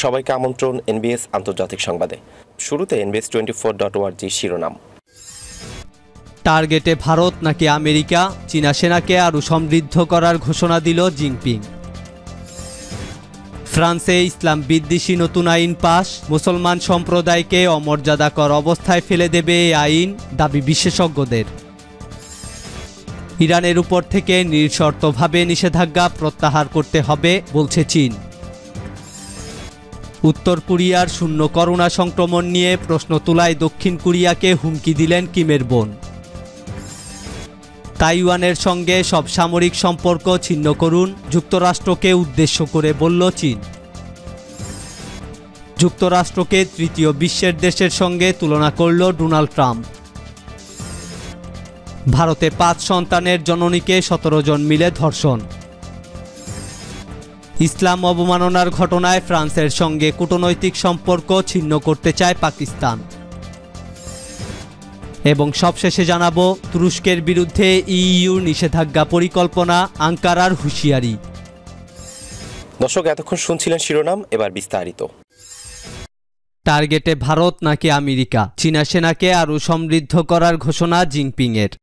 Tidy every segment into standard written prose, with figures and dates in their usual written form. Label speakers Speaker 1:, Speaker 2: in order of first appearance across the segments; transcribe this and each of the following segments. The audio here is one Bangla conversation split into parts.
Speaker 1: সবাইকে আমন্ত্রণ এনবিএস আন্তর্জাতিক সংবাদে। শুরুতে NBS24.org শিরোনাম।
Speaker 2: টার্গেটে ভারত নাকি আমেরিকা, চীনা সেনাকে আরও সমৃদ্ধ করার ঘোষণা দিল জিনপিং। ফ্রান্সে ইসলাম বিদ্বেষী নতুন আইন পাস, মুসলমান সম্প্রদায়কে অমর্যাদাকর অবস্থায় ফেলে দেবে এই আইন, দাবি বিশেষজ্ঞদের। ইরানের উপর থেকে নিঃশর্তভাবে নিষেধাজ্ঞা প্রত্যাহার করতে হবে বলছে চীন। উত্তর কোরিয়ার শূন্য করোনা সংক্রমণ নিয়ে প্রশ্ন তোলায় দক্ষিণ কোরিয়াকে হুমকি দিলেন কিমের বোন। তাইওয়ানের সঙ্গে সব সামরিক সম্পর্ক ছিন্ন করুন, যুক্তরাষ্ট্রকে উদ্দেশ্য করে বলল চীন। যুক্তরাষ্ট্রকে তৃতীয় বিশ্বের দেশের সঙ্গে তুলনা করল ডোনাল্ড ট্রাম্প। ভারতে 5 সন্তানের জননীকে 17 জন মিলে ধর্ষণ। ইসলাম অবমাননার ঘটনায় ফ্রান্সের সঙ্গে কূটনৈতিক সম্পর্ক ছিন্ন করতে চায় পাকিস্তান। এবং সবশেষে জানাবো, তুরস্কের বিরুদ্ধে ইইউ নিষেধাজ্ঞা পরিকল্পনা, আঙ্কারার হুঁশিয়ারি।
Speaker 1: দর্শক, এতক্ষণ শুনছিলেন শিরোনাম, এবার বিস্তারিত।
Speaker 2: টার্গেটে ভারত নাকি আমেরিকা, চীনা সেনাকে আরও সমৃদ্ধ করার ঘোষণা জিনপিংয়ের।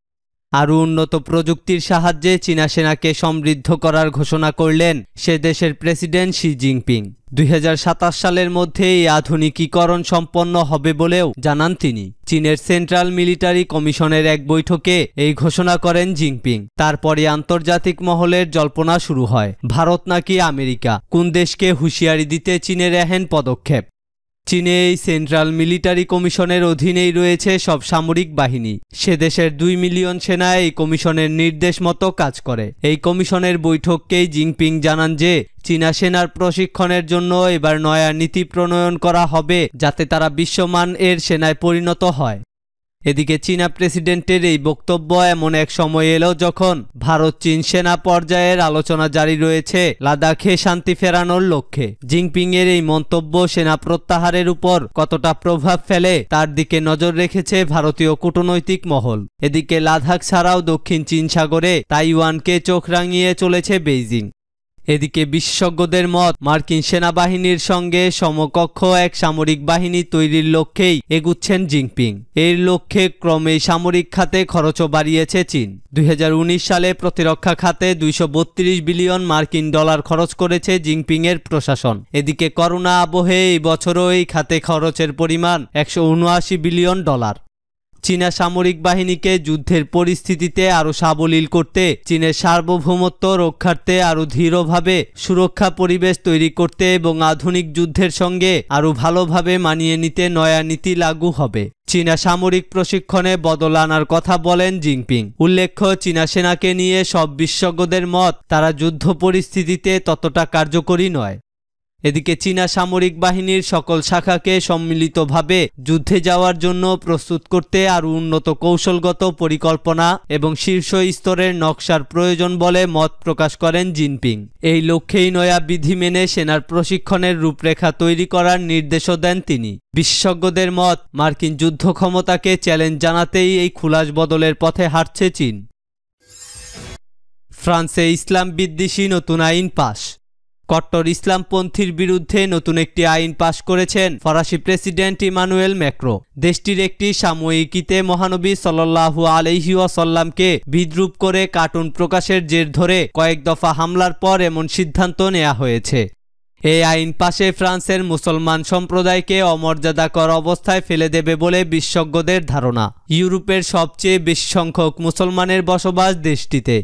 Speaker 2: আরও উন্নত প্রযুক্তির সাহায্যে চীনা সেনাকে সমৃদ্ধ করার ঘোষণা করলেন সে দেশের প্রেসিডেন্ট শি জিনপিং। 2027 সালের মধ্যে এই আধুনিকীকরণ সম্পন্ন হবে বলেও জানান তিনি। চীনের সেন্ট্রাল মিলিটারি কমিশনের এক বৈঠকে এই ঘোষণা করেন জিনপিং। তারপরে আন্তর্জাতিক মহলের জল্পনা শুরু হয়, ভারত নাকি আমেরিকা, কোন দেশকে হুঁশিয়ারি দিতে চীনের এহেন পদক্ষেপ। চীনে এই সেন্ট্রাল মিলিটারি কমিশনের অধীনেই রয়েছে সব সামরিক বাহিনী। সে দেশের 2 মিলিয়ন সেনা এই কমিশনের নির্দেশ মতো কাজ করে। এই কমিশনের বৈঠককেই জিনপিং জানান যে চীনা সেনার প্রশিক্ষণের জন্য এবার নয়া নীতি প্রণয়ন করা হবে, যাতে তারা বিশ্বমান এর সেনায় পরিণত হয়। এদিকে চীনা প্রেসিডেন্টের এই বক্তব্য এমন এক সময় এলো যখন ভারত চীন সেনা পর্যায়ের আলোচনা জারি রয়েছে লাদাখে শান্তি ফেরানোর লক্ষ্যে। জিনপিং এর এই মন্তব্য সেনা প্রত্যাহারের উপর কতটা প্রভাব ফেলে তার দিকে নজর রেখেছে ভারতীয় কূটনৈতিক মহল। এদিকে লাদাখ ছাড়াও দক্ষিণ চীন সাগরে তাইওয়ানকে চোখ রাঙিয়ে চলেছে বেইজিং। এদিকে বিশেষজ্ঞদের মত, মার্কিন সেনাবাহিনীর সঙ্গে সমকক্ষ এক সামরিক বাহিনী তৈরির লক্ষ্যেই এগুচ্ছেন জিনপিং। এর লক্ষ্যে ক্রমেই সামরিক খাতে খরচও বাড়িয়েছে চীন। 2019 সালে প্রতিরক্ষা খাতে 232 বিলিয়ন মার্কিন ডলার খরচ করেছে জিনপিং এর প্রশাসন। এদিকে করোনা আবহে এই বছরও এই খাতে খরচের পরিমাণ 179 বিলিয়ন ডলার। চীনা সামরিক বাহিনীকে যুদ্ধের পরিস্থিতিতে আরও সাবলীল করতে, চীনের সার্বভৌমত্ব রক্ষার্থে আরও দৃঢ়ভাবে সুরক্ষা পরিবেশ তৈরি করতে এবং আধুনিক যুদ্ধের সঙ্গে আরও ভালোভাবে মানিয়ে নিতে নয়া নীতি লাগু হবে। চীনা সামরিক প্রশিক্ষণে বদল আনার কথা বলেন জিনপিং। উল্লেখ্য, চীনা সেনাকে নিয়ে সব বিশেষজ্ঞদের মত, তারা যুদ্ধ পরিস্থিতিতে ততটা কার্যকরী নয়। এদিকে চীনা সামরিক বাহিনীর সকল শাখাকে সম্মিলিতভাবে যুদ্ধে যাওয়ার জন্য প্রস্তুত করতে আরও উন্নত কৌশলগত পরিকল্পনা এবং শীর্ষ স্তরের নকশার প্রয়োজন বলে মত প্রকাশ করেন জিনপিং। এই লক্ষ্যেই নয়া বিধি মেনে সেনার প্রশিক্ষণের রূপরেখা তৈরি করার নির্দেশও দেন তিনি। বিশেষজ্ঞদের মত, মার্কিন যুদ্ধ ক্ষমতাকে চ্যালেঞ্জ জানাতেই এই খুলাস বদলের পথে হাঁটছে চীন। ফ্রান্সে ইসলাম বিদ্বেষী নতুন আইন পাস। কট্টর ইসলামপন্থীর বিরুদ্ধে নতুন একটি আইন পাশ করেছেন ফরাসি প্রেসিডেন্ট ইমানুয়েল ম্যাক্রো। দেশটির একটি সাময়িকীতে মহানবী সাল্লাল্লাহু আলাইহি ওয়াসাল্লামকে বিদ্রূপ করে কার্টুন প্রকাশের জের ধরে কয়েক দফা হামলার পর এমন সিদ্ধান্ত নেওয়া হয়েছে। এই আইন পাশে ফ্রান্সের মুসলমান সম্প্রদায়কে অমর্যাদাকর অবস্থায় ফেলে দেবে বলে বিশেষজ্ঞদের ধারণা। ইউরোপের সবচেয়ে বেশি সংখ্যক মুসলমানের বসবাস দেশটিতে।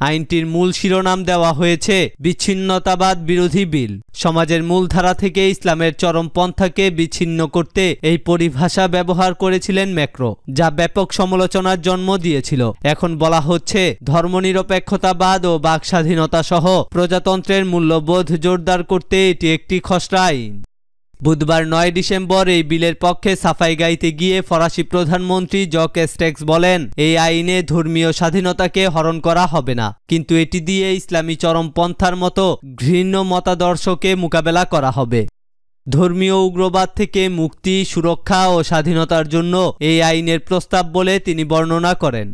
Speaker 2: আইনটির মূল শিরোনাম দেওয়া হয়েছে বিচ্ছিন্নতাবাদ বিরোধী বিল। সমাজের মূলধারা থেকে ইসলামের চরমপন্থাকে বিচ্ছিন্ন করতে এই পরিভাষা ব্যবহার করেছিলেন ম্যাক্রো, যা ব্যাপক সমালোচনার জন্ম দিয়েছিল। এখন বলা হচ্ছে ধর্মনিরপেক্ষতাবাদ ও বাক স্বাধীনতা সহ প্রজাতন্ত্রের মূল্যবোধ জোরদার করতে এটি একটি খসড়া আইন। বুধবার 9 ডিসেম্বর এই বিলের পক্ষে সাফাই গাইতে গিয়ে ফরাসি প্রধানমন্ত্রী জক স্টেক্স বলেন, এই আইনে ধর্মীয় স্বাধীনতাকে হরণ করা হবে না, কিন্তু এটি দিয়ে ইসলামী চরমপন্থার মতো ঘৃণ্য মতাদর্শকে মোকাবেলা করা হবে। ধর্মীয় উগ্রবাদ থেকে মুক্তি, সুরক্ষা ও স্বাধীনতার জন্য এই আইনের প্রস্তাব বলে তিনি বর্ণনা করেন।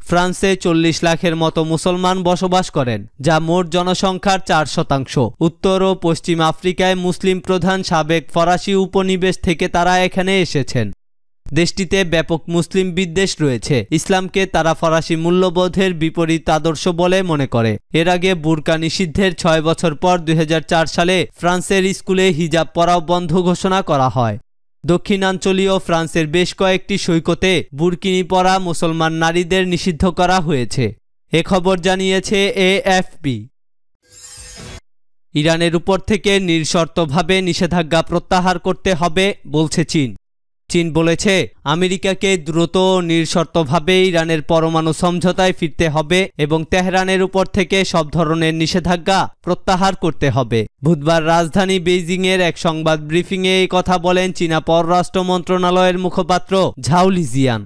Speaker 2: ফ্রান্সে 40 লাখের মতো মুসলমান বসবাস করেন, যা মোট জনসংখ্যার 4%। উত্তর ও পশ্চিম আফ্রিকায় মুসলিম প্রধান সাবেক ফরাসি উপনিবেশ থেকে তারা এখানে এসেছেন। দেশটিতে ব্যাপক মুসলিম বিদ্বেষ রয়েছে। ইসলামকে তারা ফরাসি মূল্যবোধের বিপরীত আদর্শ বলে মনে করে। এর আগে বুরকা নিষিদ্ধের 6 বছর পর 2004 সালে ফ্রান্সের স্কুলে হিজাব পরাও বন্ধ ঘোষণা করা হয়। দক্ষিণাঞ্চলীয় ফ্রান্সের বেশ কয়েকটি সৈকতে বুরকিনি পরা মুসলমান নারীদের নিষিদ্ধ করা হয়েছে। এ খবর জানিয়েছে এএফপি। ইরানের উপর থেকে নিঃশর্তভাবে নিষেধাজ্ঞা প্রত্যাহার করতে হবে বলছে চীন। চীন বলেছে, আমেরিকাকে দ্রুত ও নিঃশর্তভাবে ইরানের পরমাণু সমঝোতায় ফিরতে হবে এবং তেহরানের উপর থেকে সব ধরনের নিষেধাজ্ঞা প্রত্যাহার করতে হবে। বুধবার রাজধানী বেইজিংয়ের এক সংবাদ ব্রিফিংয়ে এই কথা বলেন চীনা পররাষ্ট্র মন্ত্রণালয়ের মুখপাত্র ঝাও লিজিয়ান।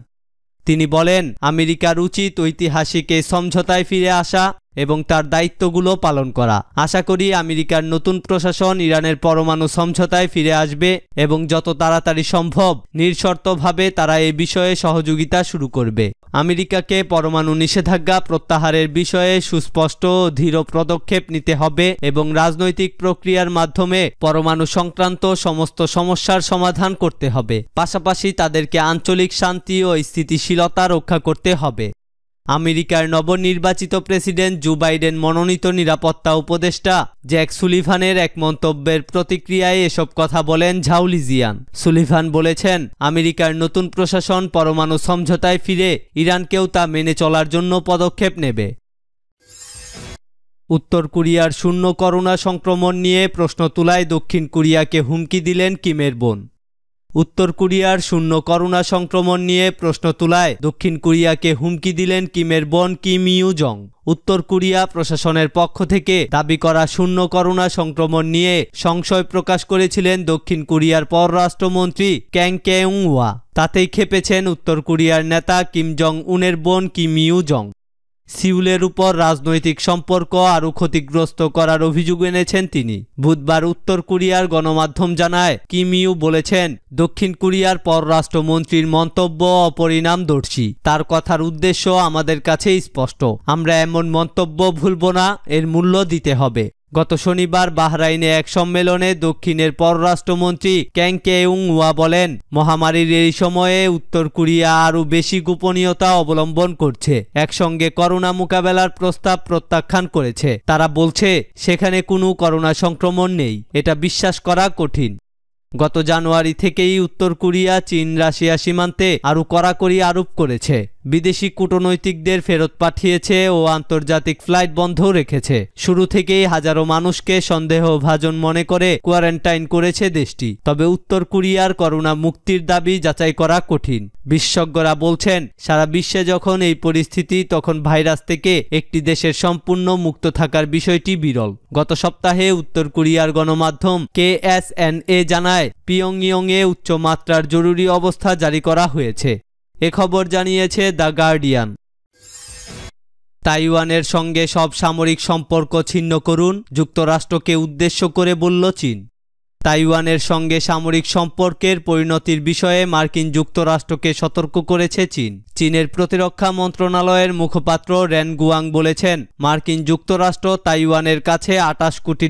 Speaker 2: তিনি বলেন, আমেরিকার উচিত ঐতিহাসিক এই সমঝোতায় ফিরে আসা এবং তার দায়িত্বগুলো পালন করা। আশা করি আমেরিকার নতুন প্রশাসন ইরানের পরমাণু সমঝোতায় ফিরে আসবে এবং যত তাড়াতাড়ি সম্ভব নিঃশর্তভাবে তারা এ বিষয়ে সহযোগিতা শুরু করবে। আমেরিকাকে পরমাণু নিষেধাজ্ঞা প্রত্যাহারের বিষয়ে সুস্পষ্ট ও দৃঢ় পদক্ষেপ নিতে হবে এবং রাজনৈতিক প্রক্রিয়ার মাধ্যমে পরমাণু সংক্রান্ত সমস্ত সমস্যার সমাধান করতে হবে। পাশাপাশি তাদেরকে আঞ্চলিক শান্তি ও স্থিতিশীলতা রক্ষা করতে হবে। আমেরিকার নবনির্বাচিত প্রেসিডেন্ট জো বাইডেন মনোনীত নিরাপত্তা উপদেষ্টা জ্যাক সুলিভানের এক মন্তব্যের প্রতিক্রিয়ায় এসব কথা বলেন ঝাও লিজিয়ান। সুলিভান বলেছেন, আমেরিকার নতুন প্রশাসন পরমাণু সমঝোতায় ফিরে ইরানকেও তা মেনে চলার জন্য পদক্ষেপ নেবে। উত্তর কোরিয়ার শূন্য করোনা সংক্রমণ নিয়ে প্রশ্ন তোলায় দক্ষিণ কোরিয়াকে হুমকি দিলেন কিমের বোন। উত্তর কোরিয়ার শূন্য করোনা সংক্রমণ নিয়ে প্রশ্ন তোলায় দক্ষিণ কোরিয়াকে হুমকি দিলেন কিমের বোন কিম ইউ জং। উত্তর কোরিয়া প্রশাসনের পক্ষ থেকে দাবি করা শূন্য করোনা সংক্রমণ নিয়ে সংশয় প্রকাশ করেছিলেন দক্ষিণ কোরিয়ার পররাষ্ট্রমন্ত্রী ক্যাং কেউং ওয়া। তাতেই খেপেছেন উত্তর কোরিয়ার নেতা কিম জং উনের বোন কিম ইউ জং। সিউলের উপর রাজনৈতিক সম্পর্ক আরও ক্ষতিগ্রস্ত করার অভিযোগ এনেছেন তিনি। বুধবার উত্তর কোরিয়ার গণমাধ্যম জানায়, কিম ইউ বলেছেন, দক্ষিণ কোরিয়ার পররাষ্ট্রমন্ত্রীর মন্তব্য অপরিণামদর্শী। তার কথার উদ্দেশ্য আমাদের কাছে স্পষ্ট। আমরা এমন মন্তব্য ভুলব না, এর মূল্য দিতে হবে। গত শনিবার বাহরাইনে এক সম্মেলনে দক্ষিণের পররাষ্ট্রমন্ত্রী ক্যাং কেউং ওয়া বলেন, মহামারীর এই সময়ে উত্তর কোরিয়া আরও বেশি গোপনীয়তা অবলম্বন করছে। একসঙ্গে করোনা মোকাবেলার প্রস্তাব প্রত্যাখ্যান করেছে। তারা বলছে সেখানে কোনো করোনা সংক্রমণ নেই। এটা বিশ্বাস করা কঠিন। গত জানুয়ারি থেকেই উত্তর কোরিয়া চীন রাশিয়া সীমান্তে আরও কড়াকড়ি আরোপ করেছে। বিদেশি কূটনৈতিকদের ফেরত পাঠিয়েছে ও আন্তর্জাতিক ফ্লাইট বন্ধ রেখেছে। শুরু থেকেই হাজারো মানুষকে সন্দেহভাজন মনে করে কোয়ারেন্টাইন করেছে দেশটি। তবে উত্তর কোরিয়ার করোনা মুক্তির দাবি যাচাই করা কঠিন। বিশেষজ্ঞরা বলছেন, সারা বিশ্বে যখন এই পরিস্থিতি, তখন ভাইরাস থেকে একটি দেশের সম্পূর্ণ মুক্ত থাকার বিষয়টি বিরল। গত সপ্তাহে উত্তর কোরিয়ার গণমাধ্যম KSNA জানায়, পিয়ংইয়ংয়ে উচ্চমাত্রার জরুরি অবস্থা জারি করা হয়েছে। এ খবর জানিয়েছে দ্য গার্ডিয়ান। তাইওয়ানের সঙ্গে সব সামরিক সম্পর্ক ছিন্ন করুন, যুক্তরাষ্ট্রকে উদ্দেশ্য করে বলল চীন। তাইওয়ানের সঙ্গে সামরিক সম্পর্কের পরিণতির বিষয়ে মার্কিন যুক্তরাষ্ট্রকে সতর্ক করেছে চীন। চীনের প্রতিরক্ষা মন্ত্রণালয়ের মুখপাত্র রেন গুয়াং বলেছেন, মার্কিন যুক্তরাষ্ট্র তাইওয়ানের কাছে $28 কোটি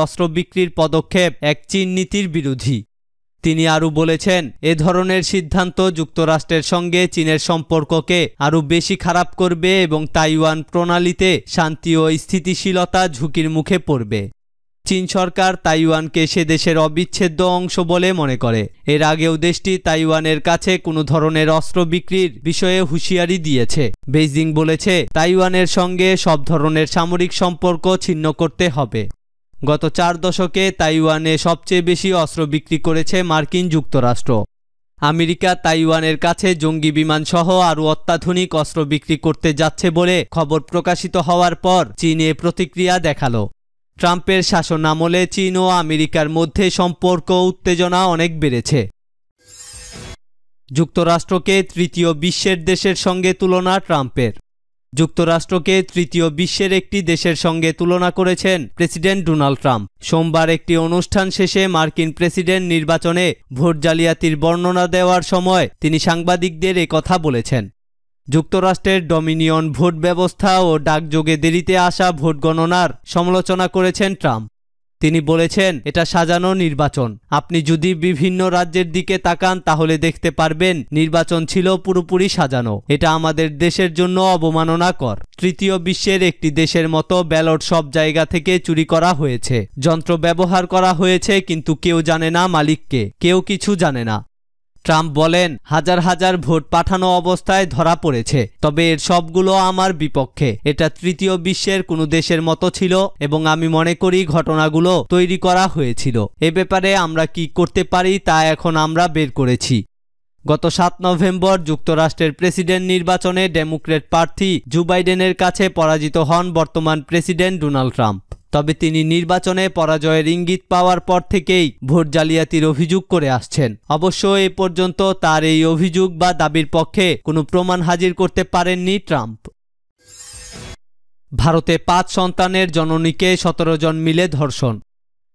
Speaker 2: অস্ত্র বিক্রির পদক্ষেপ এক চীন নীতির বিরোধী। তিনি আরও বলেছেন, এ ধরনের সিদ্ধান্ত যুক্তরাষ্ট্রের সঙ্গে চীনের সম্পর্ককে আরও বেশি খারাপ করবে এবং তাইওয়ান প্রণালীতে শান্তি ও স্থিতিশীলতা ঝুঁকির মুখে পড়বে। চীন সরকার তাইওয়ানকে সে দেশের অবিচ্ছেদ্য অংশ বলে মনে করে। এর আগেও দেশটি তাইওয়ানের কাছে কোনো ধরনের অস্ত্র বিক্রির বিষয়ে হুঁশিয়ারি দিয়েছে। বেইজিং বলেছে, তাইওয়ানের সঙ্গে সব ধরনের সামরিক সম্পর্ক ছিন্ন করতে হবে। গত 4 দশকে তাইওয়ানে সবচেয়ে বেশি অস্ত্র বিক্রি করেছে মার্কিন যুক্তরাষ্ট্র। আমেরিকা তাইওয়ানের কাছে জঙ্গি বিমান সহ আরও অত্যাধুনিক অস্ত্র বিক্রি করতে যাচ্ছে বলে খবর প্রকাশিত হওয়ার পর চীন এ প্রতিক্রিয়া দেখালো। ট্রাম্পের শাসন আমলে চীন ও আমেরিকার মধ্যে সম্পর্ক উত্তেজনা অনেক বেড়েছে। যুক্তরাষ্ট্রকে তৃতীয় বিশ্বের দেশের সঙ্গে তুলনা ট্রাম্পের। যুক্তরাষ্ট্রকে তৃতীয় বিশ্বের একটি দেশের সঙ্গে তুলনা করেছেন প্রেসিডেন্ট ডোনাল্ড ট্রাম্প। সোমবার একটি অনুষ্ঠান শেষে মার্কিন প্রেসিডেন্ট নির্বাচনে ভোট জালিয়াতির বর্ণনা দেওয়ার সময় তিনি সাংবাদিকদের এ কথা বলেছেন। যুক্তরাষ্ট্রের ডমিনিয়ন ভোট ব্যবস্থা ও ডাকযোগে দেরিতে আসা ভোট গণনার সমালোচনা করেছেন ট্রাম্প। তিনি বলেছেন, এটা সাজানো নির্বাচন। আপনি যদি বিভিন্ন রাজ্যের দিকে তাকান তাহলে দেখতে পারবেন নির্বাচন ছিল পুরোপুরি সাজানো। এটা আমাদের দেশের জন্য অবমাননাকর। তৃতীয় বিশ্বের একটি দেশের মতো ব্যালট সব জায়গা থেকে চুরি করা হয়েছে, যন্ত্র ব্যবহার করা হয়েছে, কিন্তু কেউ জানে না মালিককে, কেউ কিছু জানে না। ট্রাম্প বলেন, হাজার হাজার ভোট পাঠানো অবস্থায় ধরা পড়েছে, তবে এর সবগুলো আমার বিপক্ষে। এটা তৃতীয় বিশ্বের কোনো দেশের মতো ছিল এবং আমি মনে করি ঘটনাগুলো তৈরি করা হয়েছিল। এ ব্যাপারে আমরা কি করতে পারি তা এখন আমরা বের করেছি। গত 7 নভেম্বর যুক্তরাষ্ট্রের প্রেসিডেন্ট নির্বাচনে ডেমোক্র্যাট প্রার্থী জো বাইডেনের কাছে পরাজিত হন বর্তমান প্রেসিডেন্ট ডোনাল্ড ট্রাম্প। তবে তিনি নির্বাচনে পরাজয়ের ইঙ্গিত পাওয়ার পর থেকেই ভোট জালিয়াতির অভিযোগ করে আসছেন। অবশ্য এ পর্যন্ত তার এই অভিযোগ বা দাবির পক্ষে কোনো প্রমাণ হাজির করতে পারেননি ট্রাম্প। ভারতে 5 সন্তানের জননীকে 17 জন মিলে ধর্ষণ।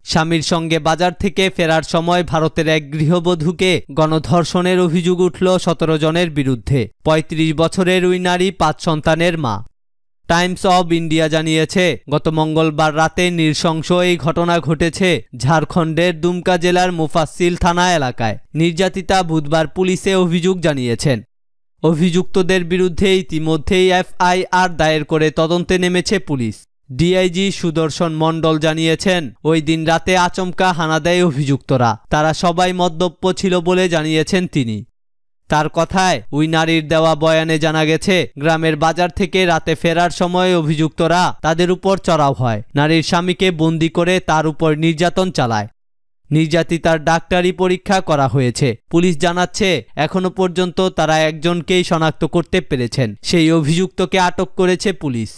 Speaker 2: স্বামীর সঙ্গে বাজার থেকে ফেরার সময় ভারতের এক গৃহবধূকে গণধর্ষণের অভিযোগ উঠল 17 জনের বিরুদ্ধে। 35 বছরের ওই নারী 5 সন্তানের মা। টাইমস অব ইন্ডিয়া জানিয়েছে, গত মঙ্গলবার রাতে নৃশংস এই ঘটনা ঘটেছে ঝাড়খণ্ডের দুমকা জেলার মুফাসিল থানা এলাকায়। নির্যাতিতা বুধবার পুলিশে অভিযোগ জানিয়েছেন। অভিযুক্তদের বিরুদ্ধে ইতিমধ্যেই এফআইআর দায়ের করে তদন্তে নেমেছে পুলিশ। ডিআইজি সুদর্শন মণ্ডল জানিয়েছেন, ওই দিন রাতে আচমকা হানা দেয় অভিযুক্তরা। তারা সবাই মদ্যপ ছিল বলে জানিয়েছেন তিনি। তার কথায়, ওই নারীর দেওয়া বয়ানে জানা গেছে, গ্রামের বাজার থেকে রাতে ফেরার সময় অভিযুক্তরা তাদের উপর চড়াও হয়। নারীর স্বামীকে বন্দি করে তার উপর নির্যাতন চালায়। নির্যাতিতার ডাক্তারি পরীক্ষা করা হয়েছে। পুলিশ জানাচ্ছে, এখনো পর্যন্ত তারা একজনকেই শনাক্ত করতে পেরেছেন। সেই অভিযুক্তকে আটক করেছে পুলিশ।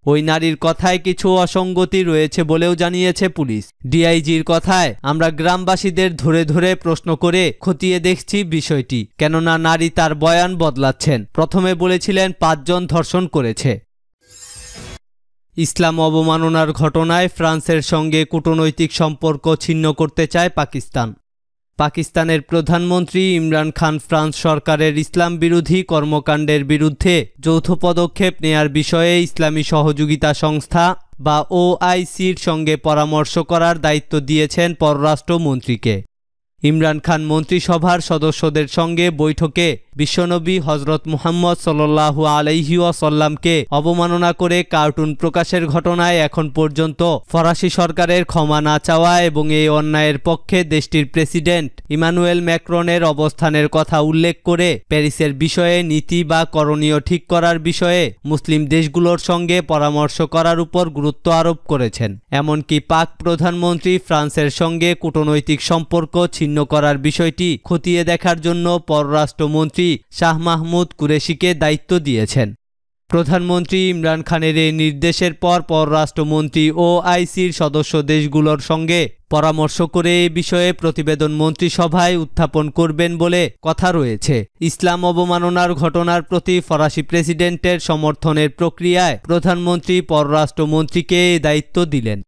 Speaker 2: ওই নারীর কথায় কিছু অসঙ্গতি রয়েছে বলেও জানিয়েছে পুলিশ। ডিআইজির কথায়, আমরা গ্রামবাসীদের ধরে ধরে প্রশ্ন করে খতিয়ে দেখছি বিষয়টি, কেননা নারী তার বয়ান বদলাচ্ছেন। প্রথমে বলেছিলেন 5 জন ধর্ষণ করেছে। ইসলাম অবমাননার ঘটনায় ফ্রান্সের সঙ্গে কূটনৈতিক সম্পর্ক ছিন্ন করতে চায় পাকিস্তান। পাকিস্তানের প্রধানমন্ত্রী ইমরান খান ফ্রান্স সরকারের ইসলাম বিরোধী কর্মকাণ্ডের বিরুদ্ধে যৌথ পদক্ষেপ নেয়ার বিষয়ে ইসলামী সহযোগিতা সংস্থা বা ওআইসির সঙ্গে পরামর্শ করার দায়িত্ব দিয়েছেন পররাষ্ট্রমন্ত্রীকে। ইমরান খান মন্ত্রিসভার সদস্যদের সঙ্গে বৈঠকে বিশ্বনবী হজরত মুহাম্মদ সাল্লাল্লাহু আলাইহি ওয়াসাল্লামকে অবমাননা করে কার্টুন প্রকাশের ঘটনায় এখন পর্যন্ত ফরাসি সরকারের ক্ষমা না চাওয়া এবং এই অন্যায়ের পক্ষে দেশটির প্রেসিডেন্ট ইমানুয়েল ম্যাক্রনের অবস্থানের কথা উল্লেখ করে প্যারিসের বিষয়ে নীতি বা করণীয় ঠিক করার বিষয়ে মুসলিম দেশগুলোর সঙ্গে পরামর্শ করার উপর গুরুত্ব আরোপ করেছেন। এমনকি পাক প্রধানমন্ত্রী ফ্রান্সের সঙ্গে কূটনৈতিক সম্পর্ক ছিন্ন করার বিষয়টি খতিয়ে দেখার জন্য পররাষ্ট্রমন্ত্রী শাহ মাহমুদ কুরেশিকে দায়িত্ব দিয়েছেন। প্রধানমন্ত্রী ইমরান খানের এই নির্দেশের পর পররাষ্ট্রমন্ত্রী ওআইসির সদস্য দেশগুলোর সঙ্গে পরামর্শ করে এ বিষয়ে প্রতিবেদন মন্ত্রিসভায় উত্থাপন করবেন বলে কথা রয়েছে। ইসলাম অবমাননার ঘটনার প্রতি ফরাসি প্রেসিডেন্টের সমর্থনের প্রক্রিয়ায় প্রধানমন্ত্রী পররাষ্ট্রমন্ত্রীকে এই দায়িত্ব দিলেন।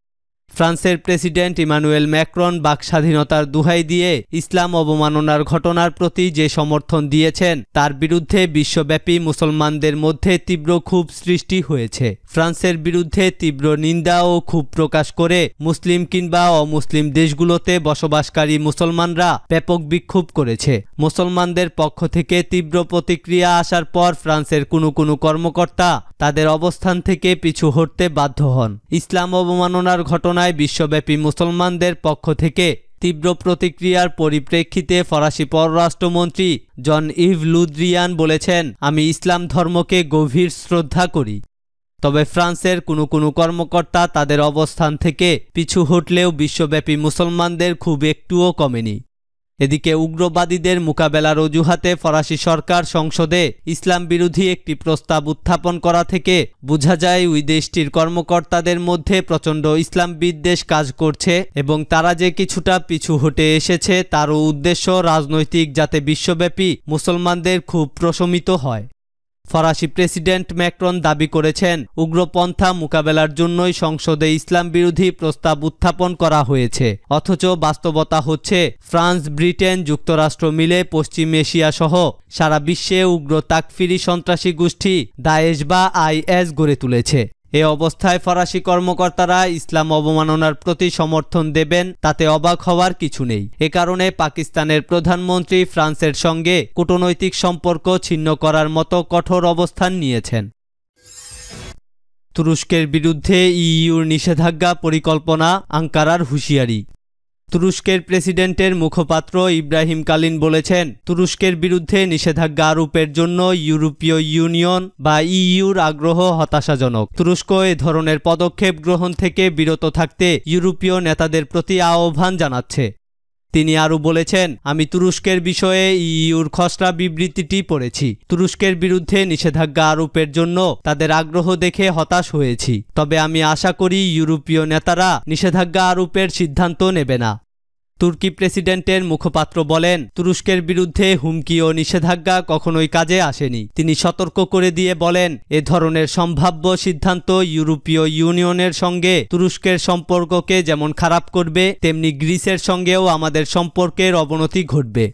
Speaker 2: ফ্রান্সের প্রেসিডেন্ট ইমানুয়েল ম্যাক্রন বাক স্বাধীনতার দোহাই দিয়ে ইসলাম অবমাননার ঘটনার প্রতি যে সমর্থন দিয়েছেন তার বিরুদ্ধে বিশ্বব্যাপী মুসলমানদের মধ্যে তীব্র ক্ষোভ সৃষ্টি হয়েছে। ফ্রান্সের বিরুদ্ধে তীব্র নিন্দা ও ক্ষোভ প্রকাশ করে মুসলিম কিংবা অমুসলিম দেশগুলোতে বসবাসকারী মুসলমানরা ব্যাপক বিক্ষোভ করেছে। মুসলমানদের পক্ষ থেকে তীব্র প্রতিক্রিয়া আসার পর ফ্রান্সের কোনো কর্মকর্তা তাদের অবস্থান থেকে পিছু হটতে বাধ্য হন। ইসলাম অবমাননার ঘটনায় বিশ্বব্যাপী মুসলমানদের পক্ষ থেকে তীব্র প্রতিক্রিয়ার পরিপ্রেক্ষিতে ফরাসি পররাষ্ট্রমন্ত্রী জন ইভ লুদ্রিয়ান বলেছেন, আমি ইসলাম ধর্মকে গভীর শ্রদ্ধা করি। তবে ফ্রান্সের কোনো কর্মকর্তা তাদের অবস্থান থেকে পিছু হটলেও বিশ্বব্যাপী মুসলমানদের খুব একটুও কমেনি। এদিকে উগ্রবাদীদের মোকাবেলার অজুহাতে ফরাসি সরকার সংসদে ইসলাম বিরোধী একটি প্রস্তাব উত্থাপন করা থেকে বোঝা যায় ওই দেশটির কর্মকর্তাদের মধ্যে প্রচণ্ড ইসলাম বিদ্বেষ কাজ করছে এবং তারা যে কিছুটা পিছু হটে এসেছে তারও উদ্দেশ্য রাজনৈতিক, যাতে বিশ্বব্যাপী মুসলমানদের খুব প্রশমিত হয়। ফরাসি প্রেসিডেন্ট ম্যাক্রন দাবি করেছেন উগ্রপন্থা মোকাবেলার জন্যই সংসদে ইসলাম বিরোধী প্রস্তাব উত্থাপন করা হয়েছে, অথচ বাস্তবতা হচ্ছে ফ্রান্স, ব্রিটেন, যুক্তরাষ্ট্র মিলে পশ্চিম এশিয়া সহ সারা বিশ্বে উগ্র তাকফিরি সন্ত্রাসী গোষ্ঠী দায়েশ বা IS গড়ে তুলেছে। এ অবস্থায় ফরাসি কর্মকর্তারা ইসলাম অবমাননার প্রতি সমর্থন দেবেন তাতে অবাক হওয়ার কিছু নেই। এ কারণে পাকিস্তানের প্রধানমন্ত্রী ফ্রান্সের সঙ্গে কূটনৈতিক সম্পর্ক ছিন্ন করার মতো কঠোর অবস্থান নিয়েছেন। তুরস্কের বিরুদ্ধে ইইউর নিষেধাজ্ঞা পরিকল্পনা, আঙ্কারার হুঁশিয়ারি। তুরস্কের প্রেসিডেন্টের মুখপাত্র ইব্রাহিম কালিন বলেছেন, তুরস্কের বিরুদ্ধে নিষেধাজ্ঞা আরোপের জন্য ইউরোপীয় ইউনিয়ন বা ইইউর আগ্রহ হতাশাজনক। তুরস্ক এ ধরনের পদক্ষেপ গ্রহণ থেকে বিরত থাকতে ইউরোপীয় নেতাদের প্রতি আহ্বান জানাচ্ছে। তিনি আরও বলেছেন, আমি তুরস্কের বিষয়ে ইইউর খসড়া বিবৃতিটি পড়েছি। তুরস্কের বিরুদ্ধে নিষেধাজ্ঞা আরোপের জন্য তাদের আগ্রহ দেখে হতাশ হয়েছি, তবে আমি আশা করি ইউরোপীয় নেতারা নিষেধাজ্ঞা আরোপের সিদ্ধান্ত নেবে না। তুর্কি প্রেসিডেন্টের মুখপাত্র বলেন, তুরস্কের বিরুদ্ধে হুমকি ও নিষেধাজ্ঞা কখনোই কাজে আসেনি। তিনি সতর্ক করে দিয়ে বলেন, এ ধরনের সম্ভাব্য সিদ্ধান্ত ইউরোপীয় ইউনিয়নের সঙ্গে তুরস্কের সম্পর্ককে যেমন খারাপ করবে, তেমনি গ্রিসের সঙ্গেও আমাদের সম্পর্কের অবনতি ঘটবে।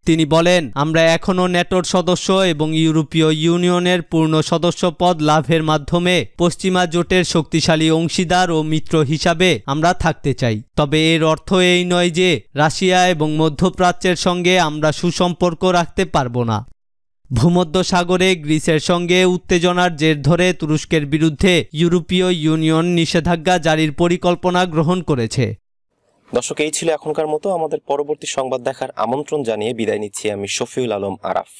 Speaker 2: তিনি বলেন, আমরা এখনও ন্যাটোর সদস্য এবং ইউরোপীয় ইউনিয়নের পূর্ণ সদস্য পদ লাভের মাধ্যমে পশ্চিমা জোটের শক্তিশালী অংশীদার ও মিত্র হিসাবে আমরা থাকতে চাই। তবে এর অর্থ এই নয় যে রাশিয়া এবং মধ্যপ্রাচ্যের সঙ্গে আমরা সুসম্পর্ক রাখতে পারব না। ভূমধ্যসাগরে গ্রিসের সঙ্গে উত্তেজনার জের ধরে তুরস্কের বিরুদ্ধে ইউরোপীয় ইউনিয়ন নিষেধাজ্ঞা জারির পরিকল্পনা গ্রহণ করেছে।
Speaker 1: দর্শক, এই ছিল এখনকার মতো। আমাদের পরবর্তী সংবাদ দেখার আমন্ত্রণ জানিয়ে বিদায় নিচ্ছি আমি শফিউল আলম আরাফ।